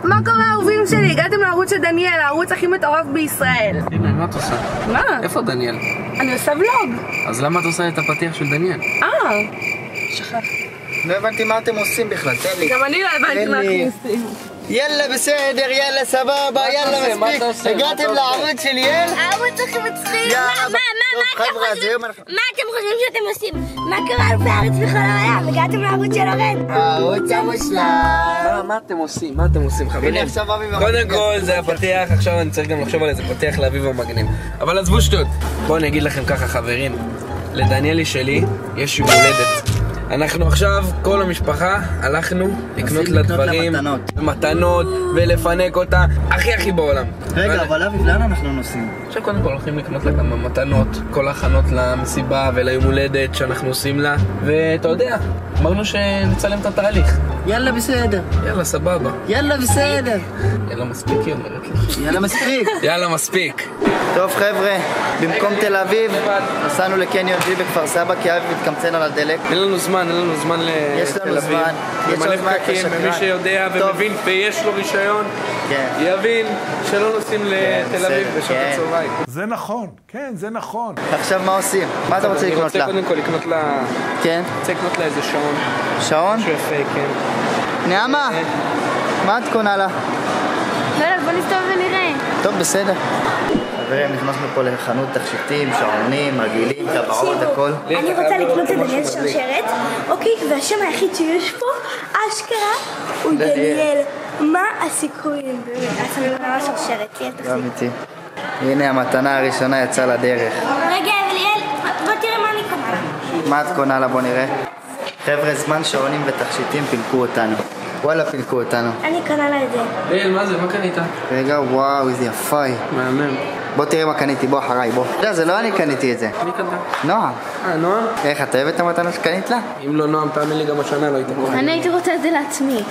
מה קורה אהובים שלי? הגעתם לערוץ של דניאל, הערוץ הכי מטורף בישראל. הנה, מה את עושה? מה? איפה דניאל? אני עושה ולוג. אז למה את עושה את הפתיח של דניאל? שכח. לא הבנתי מה אתם עושים בכלל, תן לי. גם אני לא הבנתי מה אתם עושים. יאללה בסדר, יאללה סבבה, יאללה מספיק. הגעתם לערוץ של ליאל? הערוץ הכי מצחיק. מה מה אתם חושבים שאתם עושים? מה קרה על בארץ בכל העולם? הגעתם לערוץ של אורן? הערוץ המושלם. מה אתם עושים? מה אתם עושים, חברים? הנה עכשיו אביב קודם כל זה הפתיח, עכשיו אני צריך גם לחשוב על איזה פתיח לאביב המגניב. אבל עזבו שטות. בואו אני אגיד לכם ככה חברים, לדניאלי שלי יש יום הולדת. אנחנו עכשיו, כל המשפחה, הלכנו לקנות לה דברים, מתנות, ולפנק אותה, הכי בעולם. רגע, אבל אביב, לאן אנחנו נוסעים? עכשיו קודם כל הולכים לקנות לה כמה מתנות, כל ההכנות למסיבה וליום הולדת שאנחנו עושים לה, ואתה יודע, אמרנו שנצלם את התהליך. יאללה בסדר. יאללה סבבה. יאללה בסדר. יאללה מספיק, היא אומרת לי. יאללה מספיק. יאללה מספיק. טוב חבר'ה, במקום תל אביב נסענו לקניון G בכפר סבא כי אביב התקמצן על הדלק. אין לנו זמן יש לנו זמן. מלא פקקים, ומי שיודע ומבין ויש לו רישיון יבין שלא נוסעים לתל אביב בשעות הצהריים. זה נכון, כן, זה נכון. עכשיו מה עושים? מה אתה רוצה לקנות לה? אני רוצה קודם כל לקנות לה... כן? רוצה לקנות לה איזה שעון. שעון? משהו יפה, כן. נעמה, מה את קונה לה? לא, בוא נסתובב ונראה. טוב, בסדר. חברים, נכנסנו פה לחנות תכשיטים, שעונים, רגילים, טבעות, הכל. אני רוצה לקנות את דניאל שרשרת, אוקיי, והשם היחיד שיש פה, אשכרה, הוא דניאל. מה הסיכויים? באמת, אני ממש שרשרת, כן, תחזיק. לא אמיתי. הנה המתנה הראשונה יצאה לדרך. רגע, אליאל, בוא תראה מה אני קונה. מה את קונה לה? בוא נראה. חבר'ה, זמן שעונים ותכשיטים פילקו אותנו. וואלה, פילקו אותנו. אני קונה לה את זה. ליאל, מה זה? מה קנית? רגע, וואו, איזה יפה היא. מהמם. בוא תראה מה קניתי, בוא אחריי, בוא. לא, זה לא אני קניתי את זה. מי קנתה? נועם. נועם? איך, את אוהבת את המתנה שקנית לה? אם לא נועם, תאמין לי גם השנה לא הייתה קורה. אני הייתי רוצה את זה לעצמי.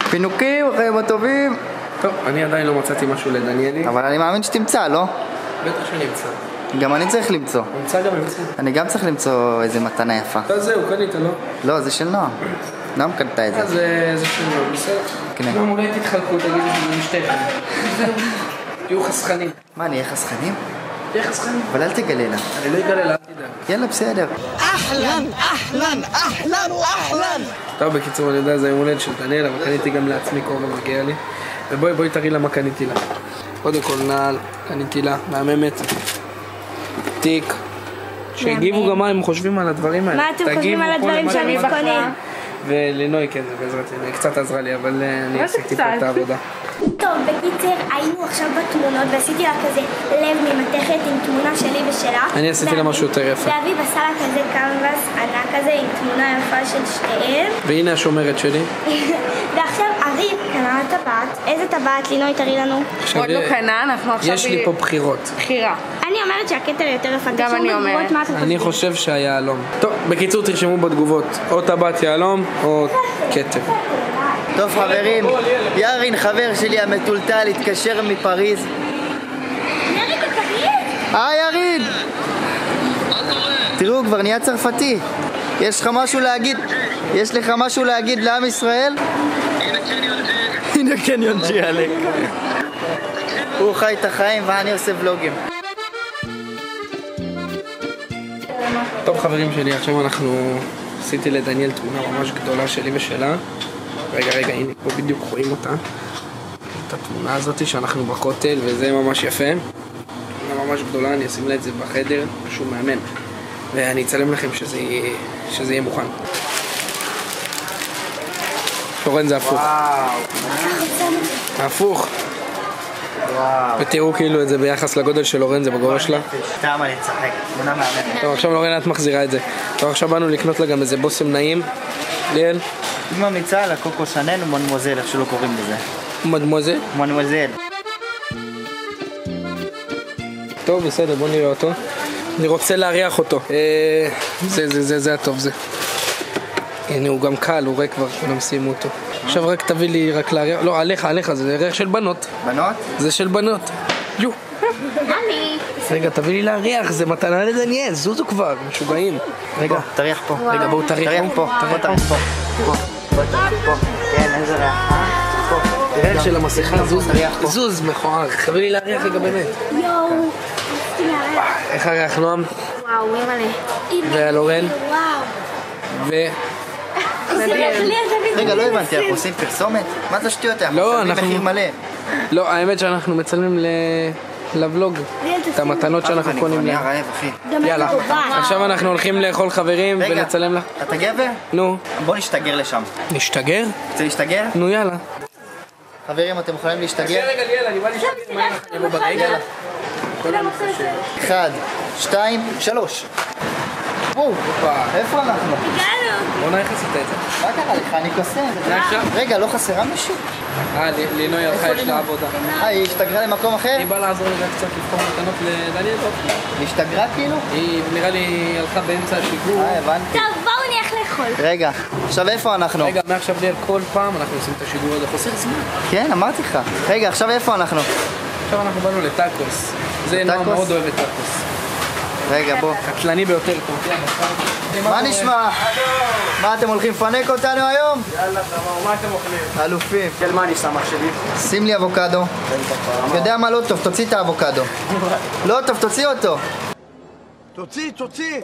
פינוקים, החיים הטובים. טוב, אני עדיין לא מצאתי משהו לדניאלי. אבל אני מאמין שתמצא, לא? בטח שנמצא. גם אני צריך למצוא. נמצא גם נמצא. אני גם צריך למצוא איזה מתנה יפה. זהו, קנית, לא? לא, זה של נועם. נועם קנתה את זה. זה של נועם, בסדר. נועם, אולי תתחלקו, תגידו שזה משתכם. זהו, תהיו חסכנים. מה, נהיה חסכנים? תהיה חסכנים. אבל אל תגלה לה. אני לא אגלה לה, אל תדאג. יאללה, בסדר. טוב, בקיצור, אני יודע, זה יום הולדת של דניאל, אבל קניתי גם לעצמי כל מה מגיע לי. ובואי תראי לה מה קניתי לה. קודם כל נעל, קניתי לה, מהממת. תיק. שיגיבו גם מה הם חושבים על הדברים האלה. מה אתם חושבים על הדברים שאני קונה? ולינוי כן, זה בעזרת לינוי, קצת עזרה לי, אבל אני עשיתי פה את העבודה. טוב, בקיצר, היינו עכשיו בתמונות ועשיתי לה כזה לב ממתכת עם תמונה שלי ושלה. אני עשיתי לה משהו יותר יפה. ואביב עשה לה כזה קנבס ענק כזה עם תמונה יפה של שתיהם. והנה השומרת שלי. ועכשיו אביב קנה טבעת. איזה טבעת? לינוי תראי לנו. עוד לא קנה, אנחנו עכשיו... יש לי פה בחירות. בחירה. אני אומרת שהכתר יותר יפה. גם אני אומרת. אני חושב שהיהלום. טוב, בקיצור תרשמו בתגובות, או טבעת יהלום או כתר. טוב חברים, ירין חבר שלי המטולטל התקשר מפריז. ירין בפריז? ירין! תראו, כבר נהיה צרפתי. יש לך משהו להגיד? יש לך משהו להגיד לעם ישראל? הנה קניון G עלק. הוא חי את החיים ואני עושה ולוגים. טוב חברים שלי, עכשיו אנחנו עשיתי לדניאל תמונה ממש גדולה שלי ושלה. רגע, הנה, פה בדיוק רואים אותה. את התמונה הזאת שאנחנו בכותל וזה ממש יפה. תמונה ממש גדולה, אני אשים לה את זה בחדר, משהו מאמן. ואני אצלם לכם שזה יהיה מוכן. שורן זה הפוך. הפוך. ותראו כאילו את זה ביחס לגודל של לורן, זה בגובה שלה. סתם אני צחק, תמונה מאמן. טוב, עכשיו לורן את מחזירה את זה. טוב, עכשיו באנו לקנות לה גם איזה בושם נעים. ליאל? היא ממליצה על הקוקו שנן ומונמוזל, איך שלא קוראים לזה. מדמוזל? מונמוזל. טוב, בסדר, בוא נראה אותו. אני רוצה להריח אותו. זה הטוב, זה. הנה, הוא גם קל, הוא ריק כבר, כולם סיימו אותו. עכשיו רק תביא לי רק להריח. לא, עליך, זה ריח של בנות. בנות? זה של בנות. יו. רגע, תביא לי להריח, זה מתנה לדניאל, זוזו כבר, משוגעים. רגע, תריח פה. רגע, בואו תריח פה. תריח פה. כן, איזה ריח. פה. ריח של המסכה, זוז מכוער. חייב לי להריח רגע באמת. יואו, איך הריח נועם? וואו, אימא'לה. והלורן? וואו. רגע, לא הבנתי, אנחנו עושים פרסומת? מה זה שטויות? לא, אנחנו מחיר מלא. לא, האמת שאנחנו מצלמים לבלוג את המתנות שאנחנו קונים אני להם. רעב, אחי. יאללה, עכשיו אנחנו הולכים לאכול חברים רגע, ולצלם לך. אתה גבר? נו, בוא נשתגר לשם. נשתגר? רוצה להשתגר? נו יאללה. חברים, אתם יכולים להשתגר? רגע ליאל, אני בא להשתגר. מה יהיה לך? יאללה. 1, 2, 3. וואו, איפה אנחנו? בוא נראה איך עשית את זה. מה קרה לך? אני קוסם. עכשיו? רגע, לא חסרה מישהו? לינוי הלכה, יש לה עבודה. היא השתגרה למקום אחר? היא באה לעזור לי רק קצת לבחור מתנות לדניאל. היא השתגרה כאילו? היא נראה לי הלכה באמצע השיגור. הבנתי. טוב, בואו נלך לאכול. רגע, עכשיו איפה אנחנו? רגע, מעכשיו ליאל כל פעם אנחנו עושים את השיגור הזה. חוסר זמן. כן, אמרתי לך. רגע, עכשיו איפה אנחנו? עכשיו אנחנו באנו לטאקוס. זה נועם טאקוס? מאוד אוהב את טאקוס. רגע, בוא. קטלני ביותר. מה נשמע? מה, אתם הולכים לפנק אותנו היום? יאללה, תמר, מה אתם אוכלים? אלופים. של מה אני שם אח שלי? שים לי אבוקדו. אתה יודע מה לא טוב? תוציא את האבוקדו. לא טוב, תוציא אותו. תוציא.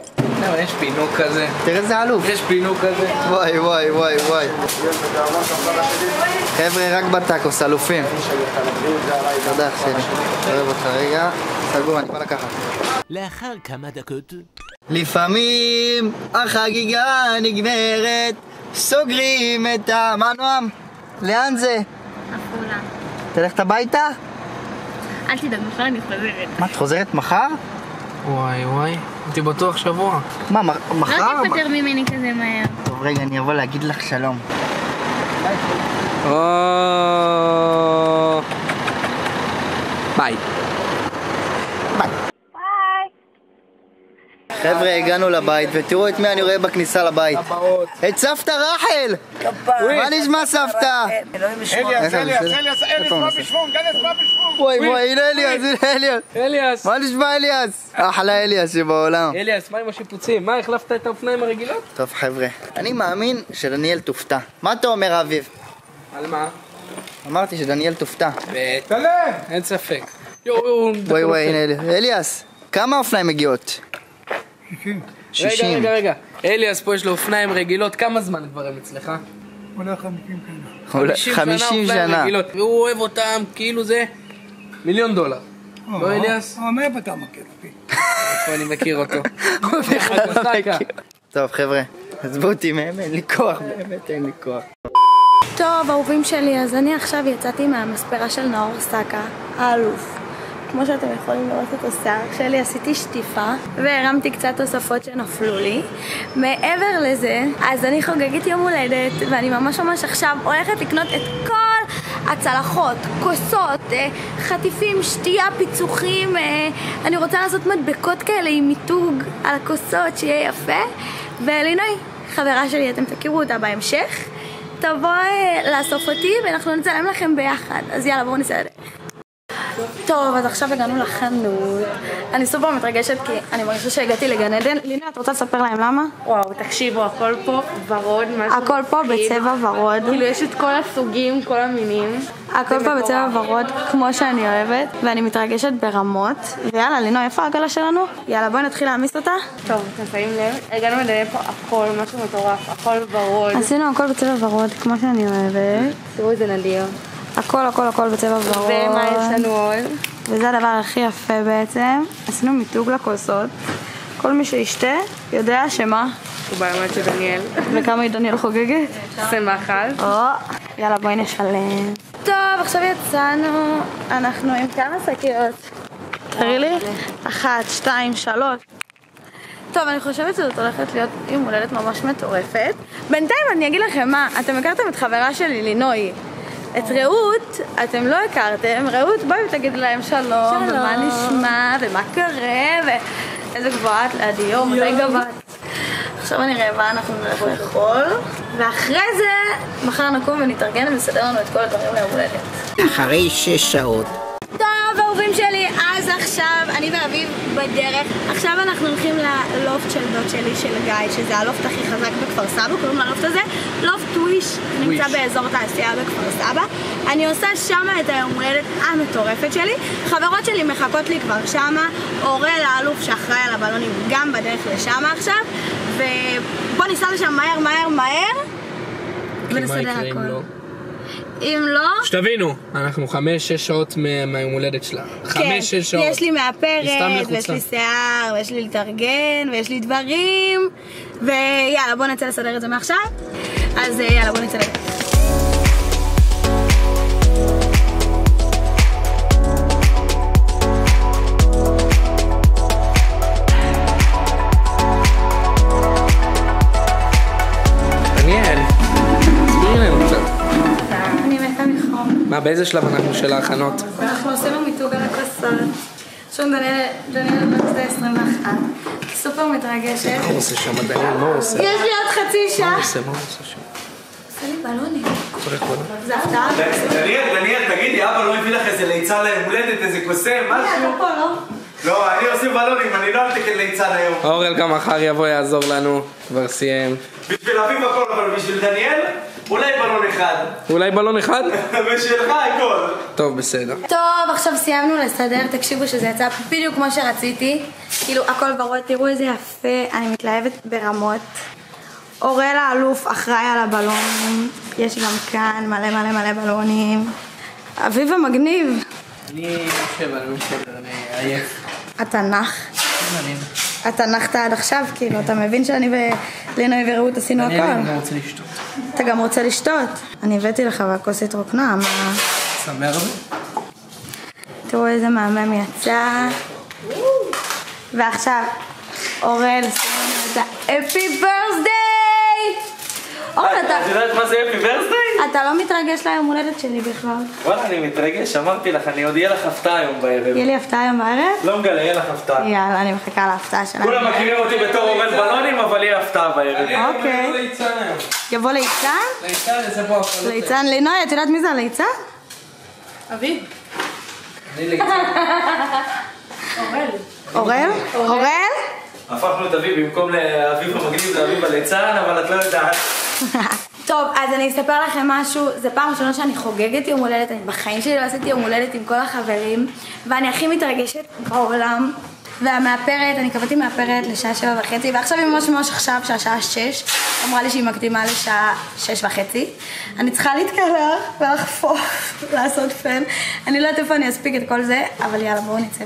יש פינוק כזה. תראה איזה אלוף. יש פינוק כזה. וואי. חבר'ה, רק בטאקוס, אלופים. תודה אח שלי. אוהב אותך רגע. סגור, אני בא לקחת. לאחר כמה דקות לפעמים החגיגה נגמרת, סוגרים את מה נועם? לאן זה? עפולה. תלכת הביתה? אל תדאג, מחר אני חוזרת. מה, את חוזרת מחר? וואי, הייתי בטוח שבוע. מה, מחר? לא תיפטר ממני כזה מהר. טוב, רגע, אני אבוא להגיד לך שלום. ביי. חבר'ה, הגענו לבית, ותראו את מי אני רואה בכניסה לבית. את סבתא רחל! מה נשמע סבתא? וואי, הנה אליאס. מה נשמע אליאס? אחלה אליאס שבעולם. אליאס, מה עם השיפוצים? מה, החלפת את האופניים הרגילות? טוב חבר'ה, אני מאמין שדניאל תופתע. מה אתה אומר אביב? על מה? אמרתי שדניאל תופתע. אין ספק. וואי, הנה אליאס. כמה אופניים מגיעות? 60. רגע. אליאס פה יש לו אופניים רגילות, כמה זמן כבר הם אצלך? אולי 50 שנה. 50 שנה. והוא אוהב אותם כאילו זה $1,000,000. לא אליאס? מאיפה אתה מכיר אותי? איפה אני מכיר אותו? טוב חבר'ה, עזבו אותי מהם, אין לי כוח, באמת אין לי כוח. טוב, אהובים שלי, אז אני עכשיו יצאתי מהמספרה של נאור סאקה, האלוף. כמו שאתם יכולים לראות את השיער שלי, עשיתי שטיפה והרמתי קצת תוספות שנפלו לי. מעבר לזה, אז אני חוגגת יום הולדת ואני ממש עכשיו הולכת לקנות את כל הצלחות, כוסות, חטיפים, שתייה, פיצוחים. אני רוצה לעשות מדבקות כאלה עם מיתוג על הכוסות, שיהיה יפה. ולינוי, חברה שלי, אתם תכירו אותה בהמשך, תבוא לאסוף אותי ואנחנו נצלם לכם ביחד. אז יאללה, בואו נצא לדרך. טוב, אז עכשיו הגענו לחנות. אני סופר מתרגשת כי אני מרגישה שהגעתי לגן עדן. לינה, את רוצה לספר להם למה? וואו, תקשיבו, הכל פה ורוד, משהו הכל פה בצבע ורוד. כאילו יש את כל הסוגים, כל המינים. הכל פה בצבע ורוד, כמו שאני אוהבת, ואני מתרגשת ברמות. ויאללה, לינה, איפה העגלה שלנו? יאללה, בואי נתחיל להעמיס אותה. טוב, אתם שמים לב, הגענו לדמיין פה הכל, משהו מטורף, הכל ורוד. עשינו הכל בצבע ורוד, כמו שאני אוהבת. תראו איזה נדיר. הכל בצבע ורוד. ומה יש לנו עוד? וזה הדבר הכי יפה בעצם. עשינו מיתוג לכוסות. כל מי שישתה יודע שמה? הוא באמת של דניאל. וכמה היא דניאל חוגגת? 21. יאללה, בואי נשלם. טוב, עכשיו יצאנו. אנחנו עם כמה שקיות? תראי לי. 1, 2, 3. טוב, אני חושבת שזאת הולכת להיות יום הולדת ממש מטורפת. בינתיים אני אגיד לכם מה, אתם הכרתם את חברה שלי, לינוי. את רעות, אתם לא הכרתם. רעות, בואי ותגידו להם שלום, ומה נשמע, ומה קרה, ואיזה גבוהה את לידי יום, מתי גבעת. עכשיו אני רעבה, אנחנו נלך לאכול, ואחרי זה מחר נקום ונתארגן ונסדר לנו את כל הדברים ליום הולדת. אחרי 6 שעות. טוב, אהובים שלי, אז עכשיו, אני ואביב בדרך. עכשיו אנחנו הולכים ללופט של דוד שלי, של גיא, שזה הלופט הכי חזק בכפר סבא, קוראים ללופט הזה לופט וויש, נמצא באזור תעשייה בכפר סבא. אני עושה שמה את היום הולדת המטורפת שלי. חברות שלי מחכות לי כבר שמה, אורל האלוף שאחראי על הבלונים גם בדרך לשמה עכשיו, ובוא ניסע לשם מהר מהר מהר ונסדר הכל. אם לא... שתבינו, אנחנו 5-6 שעות מהיום הולדת שלה. 5-6 שעות. יש לי מאפרת, ויש לי שיער, ויש לי לתרגן, ויש לי דברים. ויאללה, בוא נצא לסדר את זה מעכשיו. אז יאללה, בוא נצא לזה. מה, באיזה שלב אנחנו של ההכנות? אנחנו עשינו מיתוג על הכוסות. עכשיו דניאל בן 21. סופר מתרגשת. מה הוא עושה שם, דניאל? מה הוא עושה? יש לי עוד חצי שעה. מה הוא עושה שם? עושה לי בלונים. צורך בלון. זה הפתעה. דניאל, תגידי, אבא לא הביא לך איזה ליצה להולדת, איזה קוסם, משהו? אתה פה, לא? לא, אני עושה בלונים, אני לא על תקן ליצן היום. אורל גם מחר יבוא יעזור לנו, כבר סיים. בשביל אביב הכל, אבל בשביל דניאל, אולי בלון אחד. אולי בלון אחד? בשבילך הכל. טוב, בסדר. טוב, עכשיו סיימנו לסדר, תקשיבו שזה יצא בדיוק כמו שרציתי. כאילו, הכל ורוד, תראו איזה יפה, אני מתלהבת ברמות. אורל האלוף אחראי על הבלונים, יש גם כאן מלא מלא מלא בלונים. אביב המגניב. אני יושב, אני מסתדר, אני עייף. אתה נח? אתה נחת עד עכשיו, כאילו, אתה מבין שאני ולינוי ורעות עשינו הכל? אני גם רוצה לשתות. אתה גם רוצה לשתות? אני הבאתי לך בכוסית רוקנה, מה? סמר זה? תראו איזה מהמם יצא. ועכשיו, אורל, שימו את ה-Happy Birthday! אורל, את יודעת מה זה Happy Birthday? אתה לא מתרגש ליום הולדת שלי בכלל. וואלה, אני מתרגש, אמרתי לך, אני עוד יהיה לך הפתעה היום בערב. יהיה לי הפתעה היום בערב? לא מגלה, יהיה לך הפתעה. יאללה, אני מחכה להפתעה שלנו. כולם מכירים אותי בתור אורל בלונים, אבל יהיה הפתעה בערב. אוקיי. יבוא ליצן? ליצן, איזה פה הכל. ליצן, לינוי, את יודעת מי זה הליצן? אביב. אני ליצן. אורל. אורל? אורל? הפכנו את אביב, במקום לאביב המגניב לאביב הליצן, אבל את לא יודעת. טוב, אז אני אספר לכם משהו, זה פעם ראשונה שאני חוגגת יום הולדת, אני בחיים שלי לא עשיתי יום הולדת עם כל החברים, ואני הכי מתרגשת בעולם, והמאפרת, אני קבעתי מאפרת לשעה 7:30, ועכשיו היא ממש עכשיו, שהשעה 6, אמרה לי שהיא מקדימה לשעה 6:30, אני צריכה להתקלח ולחפוף, לעשות פן, אני לא יודעת איפה אני אספיק את כל זה, אבל יאללה, בואו נצא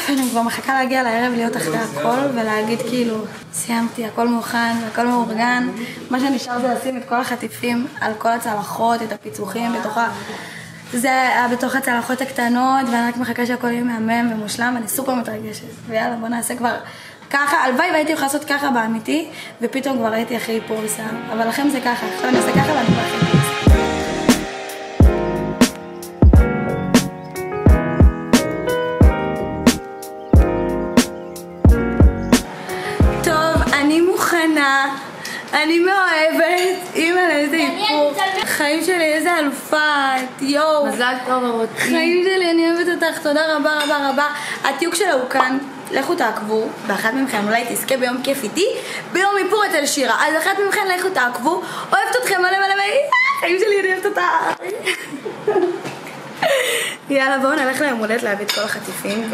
אני כבר מחכה להגיע לערב, להיות אחרי הכל ולהגיד כאילו סיימתי, הכל מוכן, הכל מאורגן. מה שנשאר זה לשים את כל החטיפים על כל הצלחות, את הפיצוחים זה היה בתוך הצלחות הקטנות, ואני רק מחכה שהכל יהיה מהמם ומושלם, ואני סופר מתרגשת. ויאללה, בוא נעשה כבר ככה, הלוואי והייתי יכולה לעשות ככה באמיתי, ופתאום כבר הייתי הכי פורסה. אבל לכם זה ככה, עכשיו אני אעשה ככה ואני כבר הכי פורסה. אני מאוהבת, אימא לאיזה איפור, חיים שלי איזה אלופה, יואו, מזל טוב ארותי, חיים שלי, אני אוהבת אותך, תודה רבה רבה רבה. התיוג שלה הוא כאן, לכו תעקבו, באחת ממכם אולי תזכה ביום כיף איתי, ביום איפור אצל שירה, אז אחת ממכם לכו תעקבו, אוהבת אתכם מלא מלא מלא, חיים שלי, אני אוהבת אותך. יאללה, בואו נלך ליום הולדת להביא את כל החטיפים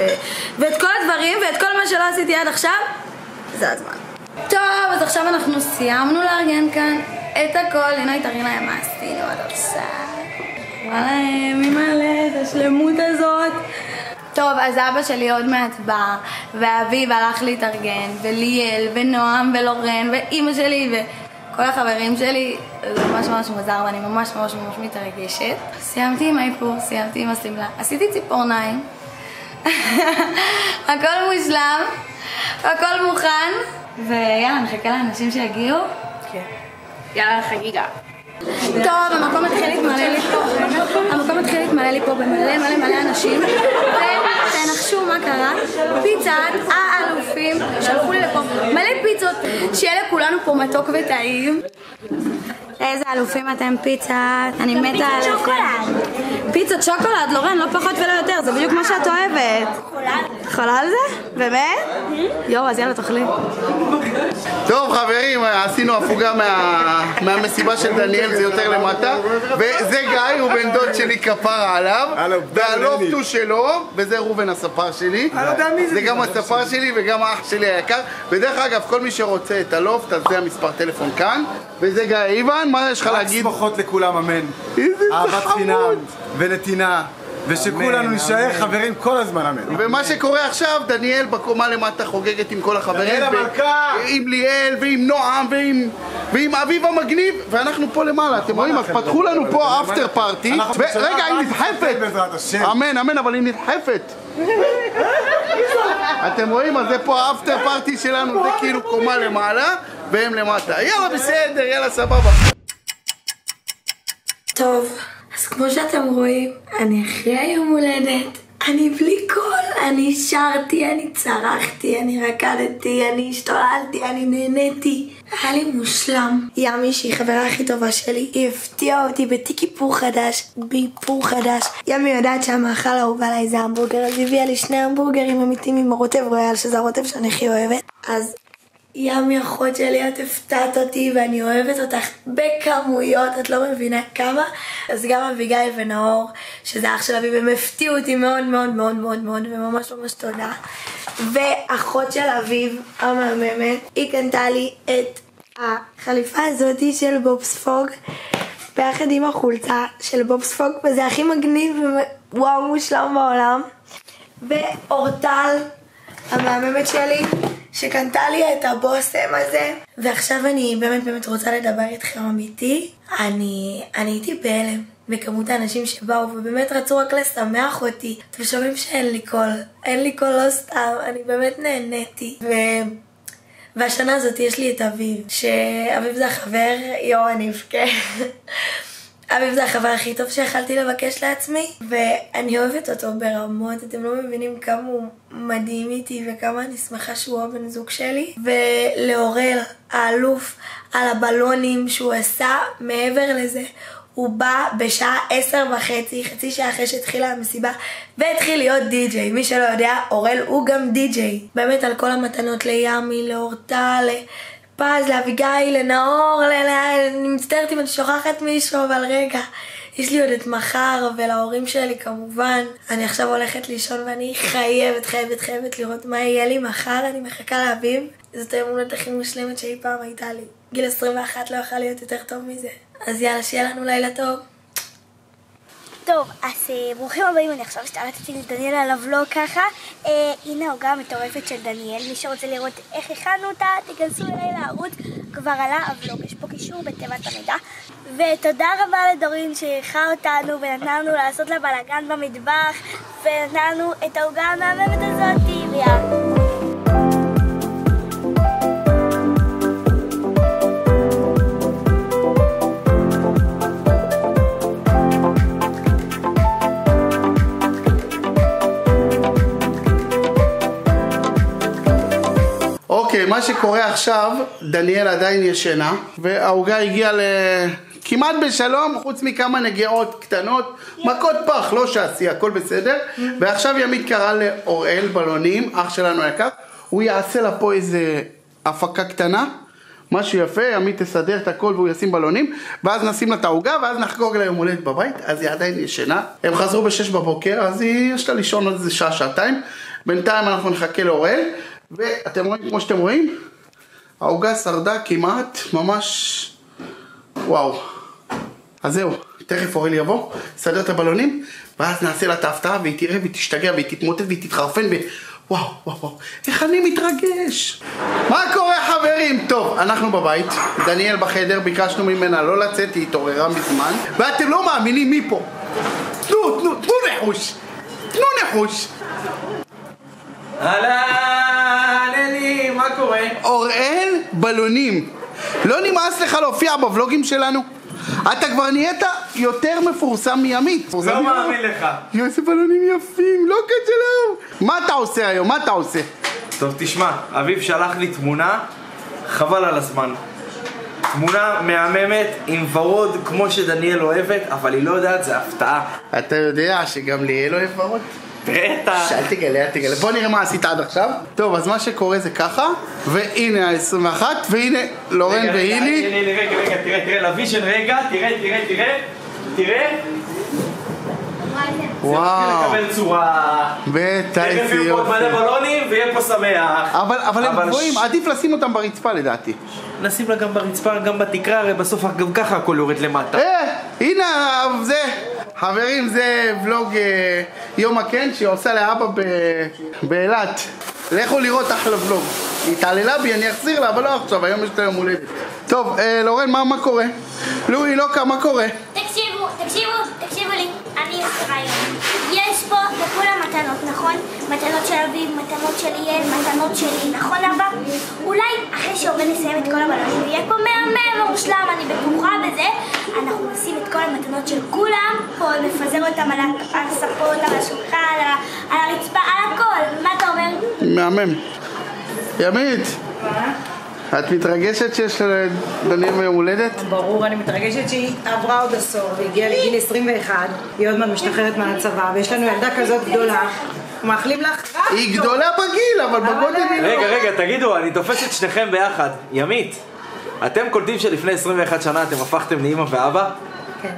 ואת כל הדברים ואת כל מה שלא עשיתי עד עכשיו, זה הזמן. טוב, אז עכשיו אנחנו סיימנו לארגן כאן את הכל. הנה תראי להם מה עשינו עד עכשיו. וואלה, מי מעלה את השלמות הזאת? טוב, אז אבא שלי עוד מעט בא, ואביב הלך להתארגן, וליאל, ונועם, ולורן, ואימא שלי, וכל החברים שלי. זה ממש ממש מוזר, ואני ממש ממש ממש מתרגשת. סיימתי עם האיפור, סיימתי עם הסמלה, עשיתי ציפורניים. הכל מושלם, הכל מוכן. ויאללה, נחכה לאנשים שיגיעו. כן. יאללה, חגיגה. טוב, המקום מתחיל להתמלא לי פה במלא מלא מלא אנשים, ותנחשו מה קרה. פיצת האלופים שלחו לי לפה מלא פיצות, שיהיה לכולנו פה מתוק וטעים. איזה אלופים אתם, פיצת, אני מתה עליכם. פיצות שוקולד, לורן, לא פחות ולא יותר, זה בדיוק מה שאת אוהבת. חולה על זה? באמת? יואו, אז יאללה, תאכלי. טוב חברים, עשינו הפוגה מהמסיבה של דניאל, זה יותר למטה. וזה גיא, הוא בן דוד שלי כפרה עליו. והלופט הוא שלו, וזה רובן הספר שלי. זה גם הספר שלי וגם האח שלי היקר. ודרך אגב, כל מי שרוצה את הלופט, אז זה המספר טלפון כאן. וזה גיא איבן, מה יש לך להגיד? רק שמחות לכולם, אמן. אהבת חינם ונתינה. ושכולנו נשאר חברים כל הזמן, אמן. ומה שקורה עכשיו, דניאל בקומה למטה חוגגת עם כל החברים. דניאל המלכה! עם ליאל ועם נועם ועם אביב המגניב, ואנחנו פה למעלה, אתם רואים? אז פתחו לנו פה אפטר פארטי. רגע, היא נדחפת! אמן, אמן, אבל היא נדחפת. אתם רואים? אז זה פה האפטר פארטי שלנו, זה כאילו קומה למעלה והם למטה. יאללה בסדר, יאללה סבבה. טוב, אז כמו שאתם רואים, אני אחרי היום הולדת, אני בלי קול, אני שרתי, אני צרחתי, אני רקדתי, אני השתוללתי, אני נהניתי. היה לי מושלם. ימי, שהיא חברה הכי טובה שלי, היא הפתיעה אותי בתיק איפור חדש, באיפור חדש. ימי יודעת שהמאכל האהוב עליי זה המבורגר, אז הביאה לי 2 המבורגרים אמיתיים עם הרוטב רויאל, שזה הרוטב שאני הכי אוהבת. אז ימי אחות שלי, את הפתעת אותי ואני אוהבת אותך בכמויות, את לא מבינה כמה. אז גם אביגיל ונאור, שזה אח של אביב, הם הפתיעו אותי מאוד מאוד מאוד מאוד מאוד, וממש ממש תודה. ואחות של אביב המהממת, היא קנתה לי את החליפה הזאת של בובספוג, ביחד עם החולצה של בובספוג, וזה הכי מגניב ווואו מושלם בעולם. ואורטל המהממת שלי, שקנתה לי את הבוסם הזה. ועכשיו אני באמת רוצה לדבר איתכם אמיתי. אני הייתי בהלם בכמות האנשים שבאו ובאמת רצו רק לשמח אותי. אתם שומעים שאין לי קול, אין לי קול לא סתם, אני באמת נהניתי. והשנה הזאת יש לי את אביב, שאביב זה החבר, אני אבכה. אביב זה החבר הכי טוב שיכלתי לבקש לעצמי, ואני אוהבת אותו ברמות, אתם לא מבינים כמה הוא מדהים איתי וכמה אני שמחה שהוא הבן זוג שלי. ולאורל, האלוף, על הבלונים שהוא עשה מעבר לזה, הוא בא בשעה 10:30, חצי שעה אחרי שהתחילה המסיבה, והתחיל להיות די-ג'יי. מי שלא יודע, אורל הוא גם די-ג'יי. באמת על כל המתנות לימי, לאורטל, פז, לאביגיל, לנאור, אני מצטערת אם אני שוכחת מישהו, אבל רגע, יש לי עוד את מחר, ולהורים שלי כמובן. אני עכשיו הולכת לישון ואני חייבת לראות מה יהיה לי מחר. אני מחכה לאביב, זאת האמונות הכי מושלמת שאי פעם הייתה לי. גיל 21 לא יכול להיות יותר טוב מזה. אז יאללה, שיהיה לנו לילה טוב. טוב, אז ברוכים הבאים, אני עכשיו השתלטתי לדניאל על הוולוג ככה. הנה העוגה המטורפת של דניאל, מי שרוצה לראות איך הכנו אותה, תיכנסו אליי לערוץ, כבר עלה הוולוג, יש פה קישור בתיבת המידע. ותודה רבה לדורין שאירחה אותנו ונתנה לנו לעשות לה בלגן במטבח, ונתנה לנו את העוגה המהממת הזאת, ויאללה. אוקיי, מה שקורה עכשיו, דניאל עדיין ישנה, והעוגה הגיעה כמעט בשלום, חוץ מכמה נגיעות קטנות, מכות פח, לא שעשי, הכל בסדר. ועכשיו ימית קרא לאוראל בלונים, אח שלנו היקר, הוא יעשה לה פה איזה הפקה קטנה, משהו יפה, ימית תסדר את הכל והוא ישים בלונים, ואז נשים לה את העוגה, ואז נחגוג לה יום הולדת בבית. אז היא עדיין ישנה, הם חזרו ב6 בבוקר, אז יש לה לישון עוד איזה שעה-שעתיים. בינתיים אנחנו נחכה לאוראל, ואתם רואים, כמו שאתם רואים, העוגה שרדה כמעט, ממש וואו. אז זהו, תכף אוראל יבוא, סדר את הבלונים, ואז נעשה לה את ההפתעה, והיא תראה והיא תשתגע והיא תתמוטט והיא תתחרפן וואו, איך אני מתרגש. מה קורה חברים? טוב, אנחנו בבית, דניאל בחדר, ביקשנו ממנה לא לצאת, היא התעוררה מזמן, ואתם לא מאמינים מי פה. תנו נחוש. אהלן, אלי, מה קורה? אוראל בלונים. לא נמאס לך להופיע בוולוגים שלנו? אתה כבר נהיית יותר מפורסם מימית. לא מאמין לך. איזה בלונים יפים, לא קצ'לאו. מה אתה עושה היום? מה אתה עושה? טוב, תשמע, אביב שלח לי תמונה, חבל על הזמן. תמונה מהממת עם ורוד כמו שדניאל אוהבת, אבל היא לא יודעת, זה הפתעה. אתה יודע שגם ליאל אוהב ורוד? בטח. אל תגלה. בוא נראה מה עשית עד עכשיו. טוב, אז מה שקורה זה ככה, והנה ה-21, והנה לורן והילי. רגע, תראה, לוויז'ן, רגע, תראה. וואו. נקבל צורה. בטח, איזה יופי. פה מלא בלונים ויהיה פה שמח. אבל הם גבוהים, עדיף לשים אותם ברצפה לדעתי. נשים לה גם ברצפה, גם בתקרה, הרי בסוף גם ככה הכל יורד למטה. הנה זה, חברים, זה ולוג יום הכן שהיא עושה לאבא באילת. לכו לראות אחלה ולוג. היא התעללה בי, אני אחזיר לה, אבל לא עכשיו, היום יש לה יום הולדת. טוב, לורן, מה קורה? לואי, לוקה, מה קורה? תקשיבו לי, אני יש לי רעיון. יש פה לכולם מתנות, נכון? מתנות של אביב, מתנות של ליאל, מתנות שלי, נכון אבא? אולי אחרי שאורן נסיים את כל הבלונים ויהיה פה מהמם ומושלם, אני בטוחה בזה, אנחנו נשים את כל המתנות של כולם פה, נפזר אותם על הספות, על השולחן, על הרצפה, על הכל. מה אתה אומר? מהמם. ימית, את מתרגשת שיש לדניאל ביום הולדת? ברור, אני מתרגשת שהיא עברה עוד עשור והגיעה לגיל 21, היא עוד מעט משתחררת מהצבא, ויש לנו ילדה כזאת גדולה. מאחלים לך רק טוב. היא גדולה בגיל, אבל בגודל היא לא. רגע, תגידו, אני תופס את שניכם ביחד. ימית, אתם קולטים שלפני 21 שנה אתם הפכתם לאמא ואבא? כן.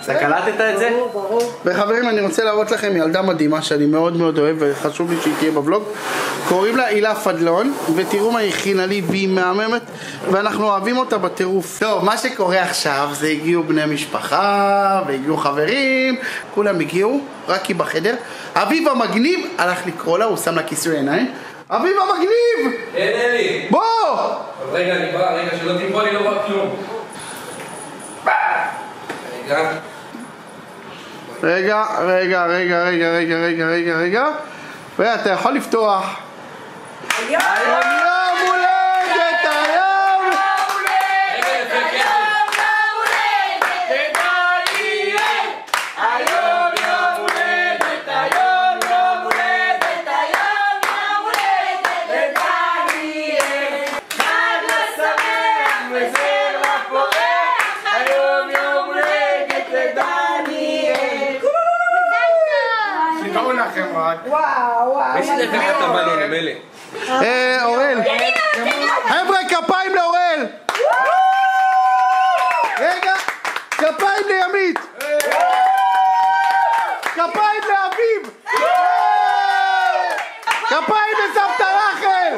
אתה קלטת את זה? ברור. וחברים, אני רוצה להראות לכם ילדה מדהימה שאני מאוד מאוד אוהב וחשוב לי שהיא תהיה בבלוג. קוראים לה הילה פדלון, ותראו מה היא הכינה לי, והיא מהממת ואנחנו אוהבים אותה בטירוף. טוב, מה שקורה עכשיו זה הגיעו בני משפחה והגיעו חברים, כולם הגיעו, רק היא בחדר. אביב המגניב הלך לקרוא לה, הוא שם לה כיסוי עיניים. אביב המגניב! אין לי! בוא! רגע, אני בא, שלא תיפול לי, לא בא כלום. רגע. ואתה יכול לפתוח. היום הולדת, היום! יש לי לקחת את הבלון, מלא. אורל. חבר'ה, כפיים לאורל. רגע, כפיים לימית. כפיים לאביב. כפיים לסבתא רחל.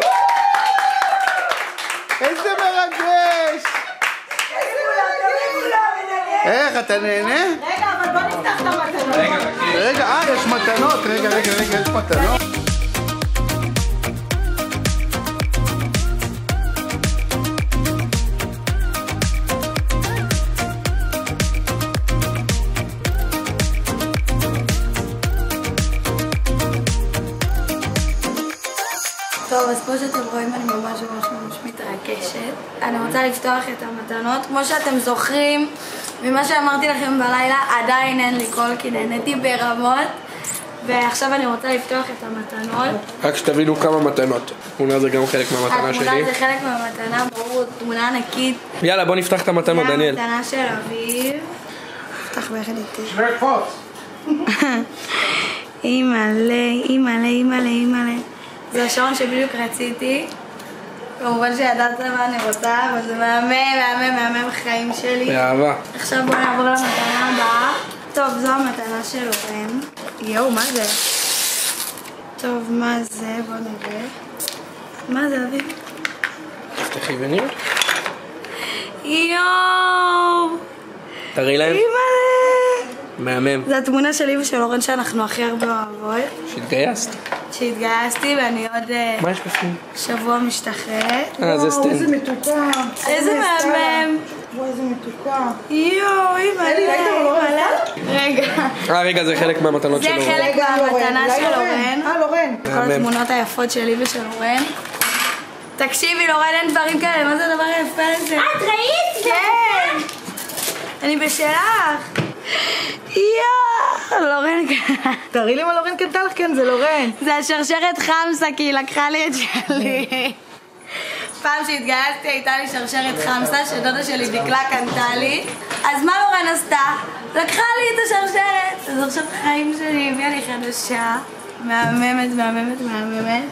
איזה מרגש. איך, אתה נהנה? רגע, אבל בוא נפתח את המתנות. רגע, יש מתנות. רגע, יש מתנות. טוב, אז פה שאתם רואים אני ממש מתרגשת. אני רוצה לפתוח את המתנות. כמו שאתם זוכרים, ממה שאמרתי לכם בלילה, עדיין אין לי קול כי נהניתי ברמות. ועכשיו אני רוצה לפתוח את המתנות. רק שתבינו כמה מתנות. התמונה זה גם חלק מהמתנה שלי. התמונה זה חלק מהמתנה, ברור, תמונה ענקית. יאללה, בוא נפתח את המתנות, דניאל. זה המתנה של אביב. נפתח ביחד איתי. אימא'לה. זה השעון שבדיוק רציתי. כמובן שידעת מה אני רוצה, אבל זה מהמם החיים שלי. באהבה. עכשיו בוא נעבור למתנה הבאה. טוב, זו המתנה של אורן. יואו, מה זה? טוב, מה זה? בוא נראה. מה זה, אביב? תפתחי ונראה. יואו! תראי להם. אימא'לה! מהמם. זו התמונה שלי ושל אורן שאנחנו הכי הרבה אוהבות. שהתגייסתי ואני עוד מה יש בפנים? שבוע משתחררת. זה סטנד. איזה מתוקה. איזה מהמם. איזה מתוקה. יואו, אימא'לה. רגע, זה חלק מהמתנות של זה אורן. חלק מהמתנה של אורן. לורן. כל התמונות היפות שלי ושל אורן. תקשיבי, לורן, אין דברים כאלה, מה זה הדבר היפה הזה? את ראית? כן. אני בשלך. לורן. תראי לי מה לורן קנתה לך, כן, זה לורן. זה השרשרת חמסה, כי היא לקחה לי את שלי. פעם שהתגייסתי הייתה לי שרשרת חמסה שדודה שלי דקלה קנתה לי. אז מה לורן עשתה? לקחה לי את השרשרת. אז עכשיו חיים שלי הביאה לי חדשה. מהממת, מהממת, מהממת.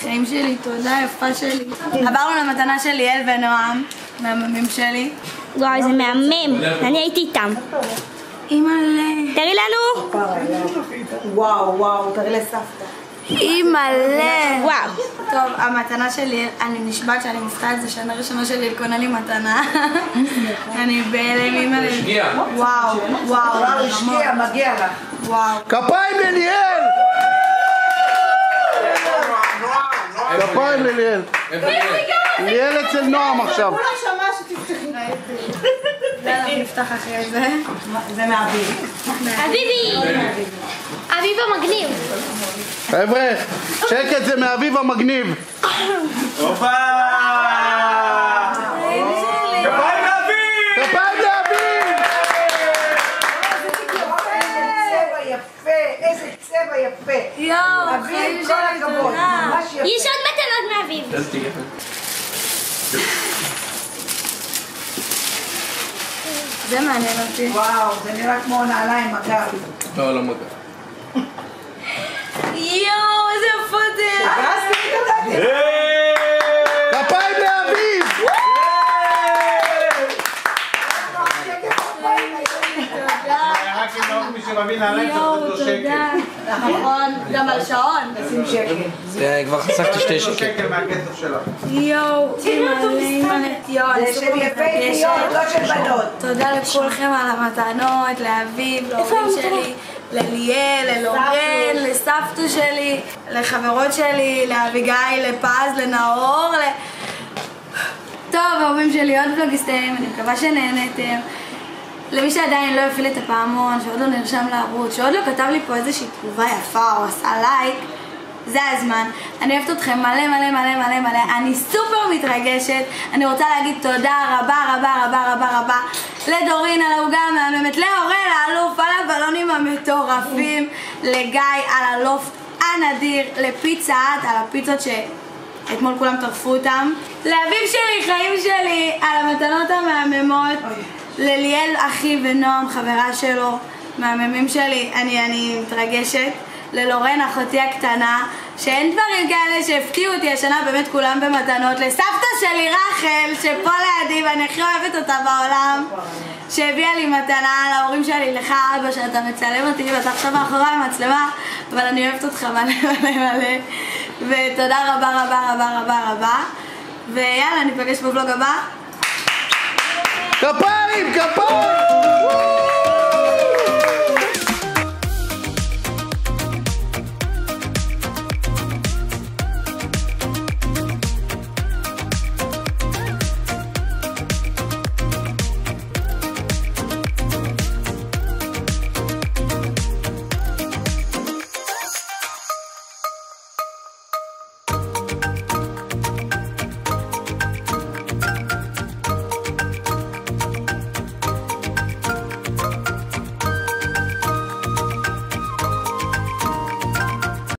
חיים שלי, תודה יפה שלי. עברנו למתנה של ליאל ונועם, מהממים שלי. וואי, זה מהמם. אני הייתי איתם. אימא'לה. תראי לנו. וואו, וואו, תראי לסבתא. אימא'לה. וואו. טוב, המתנה שלי, אני נשבעת שאני מופתעת, זה שנה ראשונה שלי קונה לי מתנה. אני בהלם, אימא'לה. וואו, וואו. השקיע, מגיע לך. וואו. כפיים לליאל! כפיים לליאל. ליאל אצל נועם עכשיו. כולה שמע שתפתחי. יאללה, נפתח אחרי זה. זה מאביב. אביבי! אביב המגניב. חבר'ה, שקט, זה מאביב המגניב. הופה! כפיים לאביב! כפיים לאביב! איזה צבע יפה. יואו, אביב, כל הכבוד. ממש יפה. יש עוד מתנות מאביב. זה מעניין אותי. וואו, זה נראה כמו נעליים מגר. לא, לא מגע. יואו, איזה יפות זה. כפיים לאביב! רק אם לא מי שמביא נעליים יואו, צריך לתת לו תודה. נכון, גם על שעון. שים שקל. זה כבר חסכתי 2 שקל. שקל מהכסף שלך. יואו, אימא'לה. יואו, אני זה סופר של יפהפיות, מתרגשת. לא של בנות. תודה לכולכם על המתנות, לאביב, להורים שלי, לליאל, ללורן, לסבתא שלי, לחברות שלי, לאביגיל, לפז, לנאור. טוב, ההורים שלי, עוד ולוג הסתיים, אני מקווה שנהנתם. למי שעדיין לא הפעיל את הפעמון, שעוד לא נרשם לערוץ, שעוד לא כתב לי פה איזושהי תגובה יפה או עשה לייק, זה הזמן. אני אוהבת אתכם מלא מלא מלא מלא מלא, אני סופר מתרגשת. אני רוצה להגיד תודה רבה רבה רבה רבה רבה לדורין על העוגה המהממת, להורל האלוף על הבלונים המטורפים, לגיא על הלופט הנדיר, לפיצה האט על הפיצות שאתמול כולם טרפו אותם, לאביב שלי, חיים שלי, על המתנות המהממות, לליאל אחי ונועם חברה שלו, מהממים שלי, אני מתרגשת, ללורן אחותי הקטנה, שאין דברים כאלה שהפתיעו אותי השנה, באמת כולם במתנות, לסבתא שלי רחל שפה לידי ואני הכי אוהבת אותה בעולם, שהביאה לי מתנה, להורים שלי, לך אבא שאתה מצלם אותי ואתה עכשיו מאחורי המצלמה, אבל אני אוהבת אותך מלא מלא מלא, ותודה רבה רבה רבה רבה רבה, ויאללה ניפגש בבלוג הבא. כפיים! כפיים!